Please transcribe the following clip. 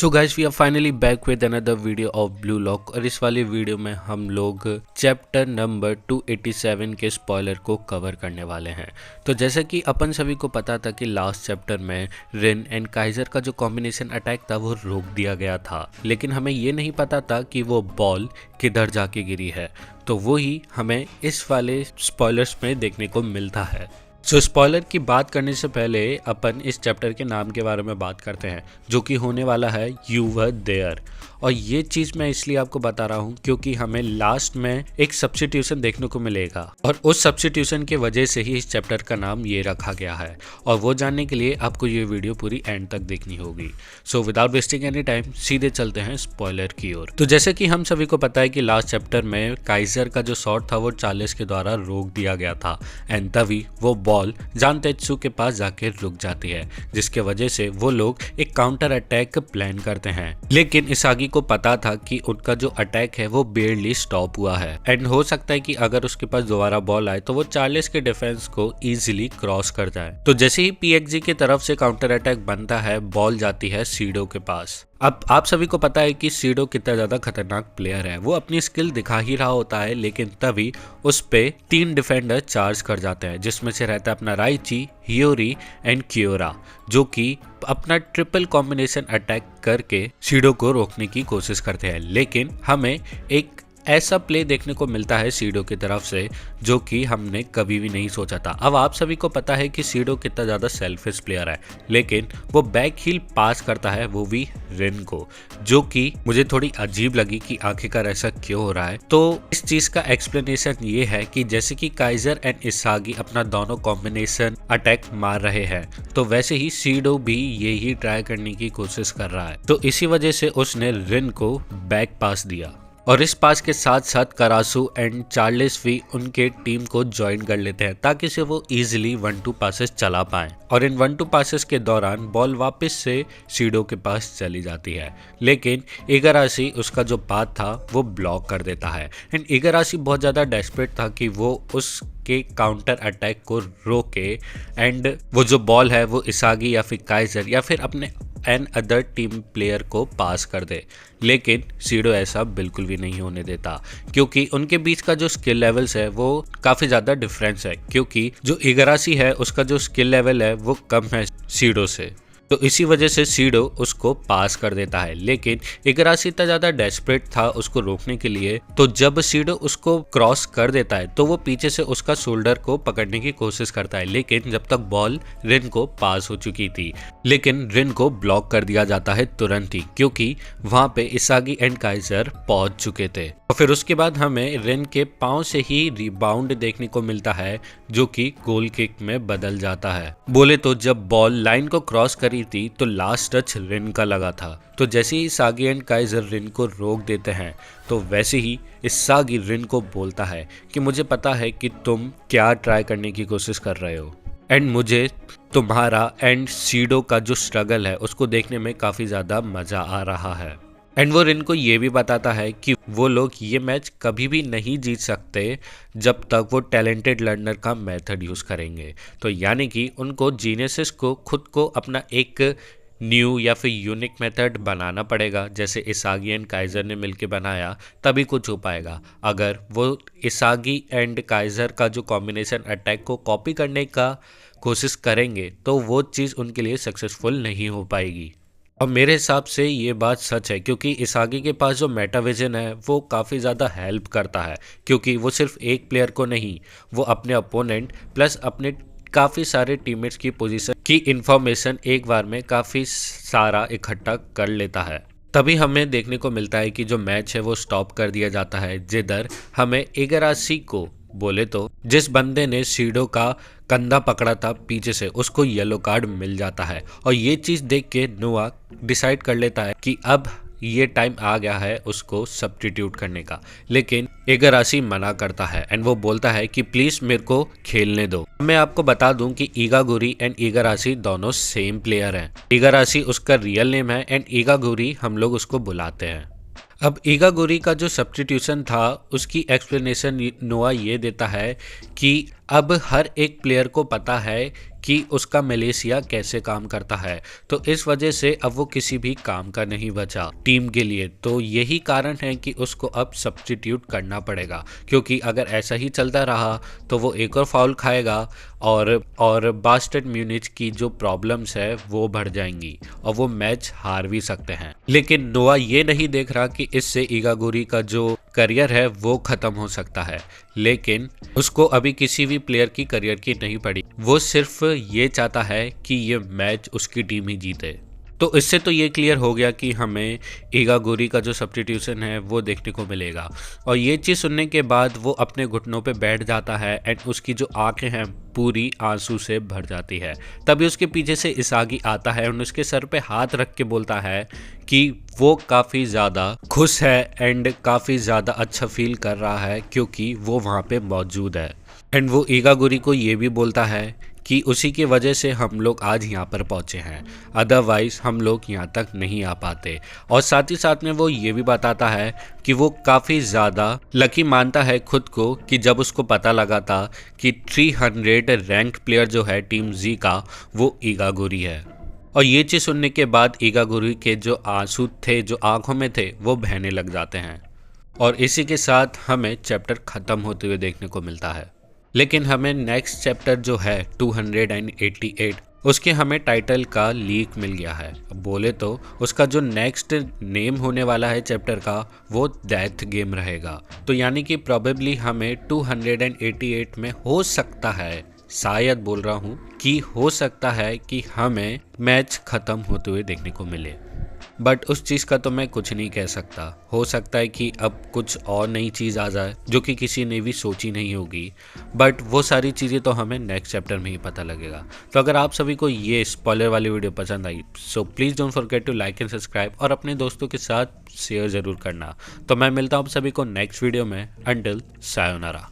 So guys we are finally back with another video of Blue Lock और इस वाली video में हम लोग चैप्टर नंबर 287 के स्पॉइलर को कवर करने वाले हैं। तो जैसा कि अपन सभी को पता था कि लास्ट चैप्टर में रिन एंड काइजर का जो कॉम्बिनेशन अटैक था वो रोक दिया गया था, लेकिन हमें ये नहीं पता था कि वो बॉल किधर जाके गिरी है। तो वो ही हमें इस वाले स्पॉयलर्स में देखने को मिलता है। स्पॉइलर की बात करने से पहले अपन इस चैप्टर के नाम के बारे में बात करते हैं, जो कि होने वाला है यू वर देयर। और ये चीज़ मैं इसलिए आपको बता रहा हूँ क्योंकि हमें लास्ट में एक सब्स्टिट्यूशन देखने को मिलेगा और उस सब्स्टिट्यूशन की वजह से ही इस चैप्टर का नाम ये रखा गया है। और वो जानने के लिए आपको ये वीडियो पूरी एंड तक देखनी होगी। So without wasting any time सीधे चलते हैं स्पॉइलर की ओर। तो जैसे कि हम सभी को पता है कि लास्ट चैप्टर में काइजर का जो शॉट था वो चार्ल्स के द्वारा रोक दिया गया था एंड तभी वो बॉल जान तेत्सु के पास जाके रुक जाती है, जिसके वजह से वो लोग एक काउंटर अटैक प्लान करते हैं। लेकिन इसागी को पता था कि उनका जो अटैक है वो बेयरली स्टॉप हुआ है एंड हो सकता है कि अगर उसके पास दोबारा बॉल आए तो वो चार्ल्स के डिफेंस को इजीली क्रॉस कर जाए। तो जैसे ही पीएक्सजी की तरफ से काउंटर अटैक बनता है, बॉल जाती है सीडो के पास। अब आप सभी को पता है कि सीडो कितना ज्यादा खतरनाक प्लेयर है। वो अपनी स्किल दिखा ही रहा होता है, लेकिन तभी उस पे 3 डिफेंडर चार्ज कर जाते हैं, जिसमें से रहता है अपना राइची, हियोरी एंड कियोरा, जो कि अपना ट्रिपल कॉम्बिनेशन अटैक करके सीडो को रोकने की कोशिश करते हैं। लेकिन हमें एक ऐसा प्ले देखने को मिलता है सीडो की तरफ से जो कि हमने कभी भी नहीं सोचा था। अब आप सभी को पता है कि सीडो कितना ज़्यादा सेल्फिश प्लेयर है, लेकिन वो बैक हील पास करता है वो भी रिन को, जो कि मुझे थोड़ी अजीब लगी कि आखिरकार ऐसा क्यों हो रहा है। तो इस चीज़ का एक्सप्लेनेशन ये है कि जैसे कि काइजर एंड इसागी अपना दोनों कॉम्बिनेशन अटैक मार रहे हैं, तो वैसे ही सीडो भी यही ट्राई करने की कोशिश कर रहा है। तो इसी वजह से उसने रिन को बैक पास दिया और इस पास के साथ साथ करासू एंड चार्ल्स भी उनके टीम को ज्वाइन कर लेते हैं ताकि से वो इजीली 1-2 पासेस चला पाएं। और इन 1-2 पासेस के दौरान बॉल वापस से सीडो के पास चली जाती है, लेकिन इगाराशी उसका जो पाथ था वो ब्लॉक कर देता है। एंड इगाराशी बहुत ज़्यादा डेस्परेट था कि वो उसके काउंटर अटैक को रोके एंड वो जो बॉल है वो इसागी या फिर काइजर या फिर अपने एन अदर टीम प्लेयर को पास कर दे। लेकिन सीडो ऐसा बिल्कुल भी नहीं होने देता, क्योंकि उनके बीच का जो स्किल लेवल्स है वो काफ़ी ज़्यादा डिफरेंस है, क्योंकि जो इगाराशी है उसका जो स्किल लेवल है वो कम है सीडो से। तो इसी वजह से सीडो उसको पास कर देता है। लेकिन इगाराशी इतना ज़्यादा डेस्परेट था उसको रोकने के लिए, तो जब सीडो उसको क्रॉस कर देता है तो वो पीछे से उसका शोल्डर को पकड़ने की कोशिश करता है, लेकिन जब तक बॉल रिन को पास हो चुकी थी। लेकिन रिन को ब्लॉक कर दिया जाता है तुरंत ही, क्योंकि वहां पे इसागी एंड काइजर पहुंच चुके थे। और फिर उसके बाद हमें रिन के पांव से ही रिबाउंड देखने को मिलता है, जो कि गोल किक में बदल जाता है। बोले तो जब बॉल लाइन को क्रॉस करी थी तो लास्ट टच रिन का लगा था। तो जैसे ही इसागी एंड काइजर रिन को रोक देते हैं, तो वैसे ही इसागी रिन को बोलता है कि मुझे पता है कि तुम क्या ट्राई करने की कोशिश कर रहे हो एंड मुझे तुम्हारा एंड सीडो का जो स्ट्रगल है उसको देखने में काफ़ी ज़्यादा मज़ा आ रहा है। एंड वो रिन को ये भी बताता है कि वो लोग ये मैच कभी भी नहीं जीत सकते जब तक वो टैलेंटेड लर्नर का मेथड यूज़ करेंगे। तो यानी कि उनको जीनियसेस को खुद को अपना एक न्यू या फिर यूनिक मेथड बनाना पड़ेगा, जैसे इसागी एंड काइजर ने मिलके बनाया, तभी कुछ हो पाएगा। अगर वो इसागी एंड काइजर का जो कॉम्बिनेशन अटैक को कॉपी करने का कोशिश करेंगे तो वो चीज़ उनके लिए सक्सेसफुल नहीं हो पाएगी। और मेरे हिसाब से ये बात सच है, क्योंकि इसागी के पास जो मेटाविजन है वो काफ़ी ज़्यादा हेल्प करता है, क्योंकि वो सिर्फ एक प्लेयर को नहीं, वो अपने अपोनेंट प्लस अपने काफ़ी सारे टीममेट्स की पोजीशन की इंफॉर्मेशन एक बार में काफ़ी सारा इकट्ठा कर लेता है। तभी हमें देखने को मिलता है कि जो मैच है वो स्टॉप कर दिया जाता है, जिधर हमें इगाराशी को, बोले तो जिस बंदे ने सीडो का कंधा पकड़ा था पीछे से, उसको येलो कार्ड मिल जाता है। और ये चीज़ देख के नोआ डिसाइड कर लेता है कि अब ये टाइम आ गया है उसको सब्स्टिट्यूट करने का, लेकिन इगाराशी मना करता है एंड वो बोलता है कि प्लीज़ मेरे को खेलने दो। मैं आपको बता दूं कि इगागुरी एंड इगाराशी दोनों सेम प्लेयर हैं। इगाराशी उसका रियल नेम है एंड इगागुरी हम लोग उसको बुलाते हैं। अब इगागुरी का जो सब्स्टिट्यूशन था उसकी एक्सप्लेनेशन नोआ ये देता है कि अब हर एक प्लेयर को पता है कि उसका मलेशिया कैसे काम करता है। तो इस वजह से अब वो किसी भी काम का नहीं बचा टीम के लिए। तो यही कारण है कि उसको अब सब्स्टिट्यूट करना पड़ेगा, क्योंकि अगर ऐसा ही चलता रहा तो वो एक और फाउल खाएगा और बास्टन म्यूनिच की जो प्रॉब्लम्स है वो बढ़ जाएंगी और वो मैच हार भी सकते हैं। लेकिन नोआ ये नहीं देख रहा कि इससे इगागुरी का जो करियर है वो खत्म हो सकता है, लेकिन उसको अभी किसी भी प्लेयर की करियर की नहीं पड़ी। वो सिर्फ ये चाहता है कि ये मैच उसकी टीम ही जीते। तो इससे तो ये क्लियर हो गया कि हमें इगागुरी का जो सब्स्टिट्यूशन है वो देखने को मिलेगा। और ये चीज़ सुनने के बाद वो अपने घुटनों पे बैठ जाता है एंड उसकी जो आंखें हैं पूरी आंसू से भर जाती है। तभी उसके पीछे से इसागी आता है और उसके सर पे हाथ रख के बोलता है कि वो काफ़ी ज़्यादा खुश है एंड काफ़ी ज़्यादा अच्छा फील कर रहा है क्योंकि वो वहाँ पे मौजूद है। एंड वो इगागुरी को ये भी बोलता है कि उसी की वजह से हम लोग आज यहाँ पर पहुँचे हैं, अदरवाइज़ हम लोग यहाँ तक नहीं आ पाते। और साथ ही साथ में वो ये भी बताता है कि वो काफ़ी ज़्यादा लकी मानता है खुद को कि जब उसको पता लगा था कि 300 रैंक प्लेयर जो है टीम जी का वो इगागुरी है। और ये चीज़ सुनने के बाद इगागुरी के जो आंसू थे जो आंखों में थे वो बहने लग जाते हैं। और इसी के साथ हमें चैप्टर ख़त्म होते हुए देखने को मिलता है। लेकिन हमें नेक्स्ट चैप्टर जो है 288 उसके हमें टाइटल का लीक मिल गया है। अब बोले तो उसका जो नेक्स्ट नेम होने वाला है चैप्टर का वो डेथ गेम रहेगा। तो यानी कि प्रोबेबली हमें 288 में हो सकता है, शायद बोल रहा हूँ कि हो सकता है कि हमें मैच ख़त्म होते हुए देखने को मिले। बट उस चीज़ का तो मैं कुछ नहीं कह सकता। हो सकता है कि अब कुछ और नई चीज़ आ जाए जो कि किसी ने भी सोची नहीं होगी, बट वो सारी चीज़ें तो हमें नेक्स्ट चैप्टर में ही पता लगेगा। तो अगर आप सभी को ये स्पॉइलर वाली वीडियो पसंद आई so please don't forget to like and subscribe और अपने दोस्तों के साथ शेयर ज़रूर करना। तो मैं मिलता हूँ आप सभी को नेक्स्ट वीडियो में। Until sayonara.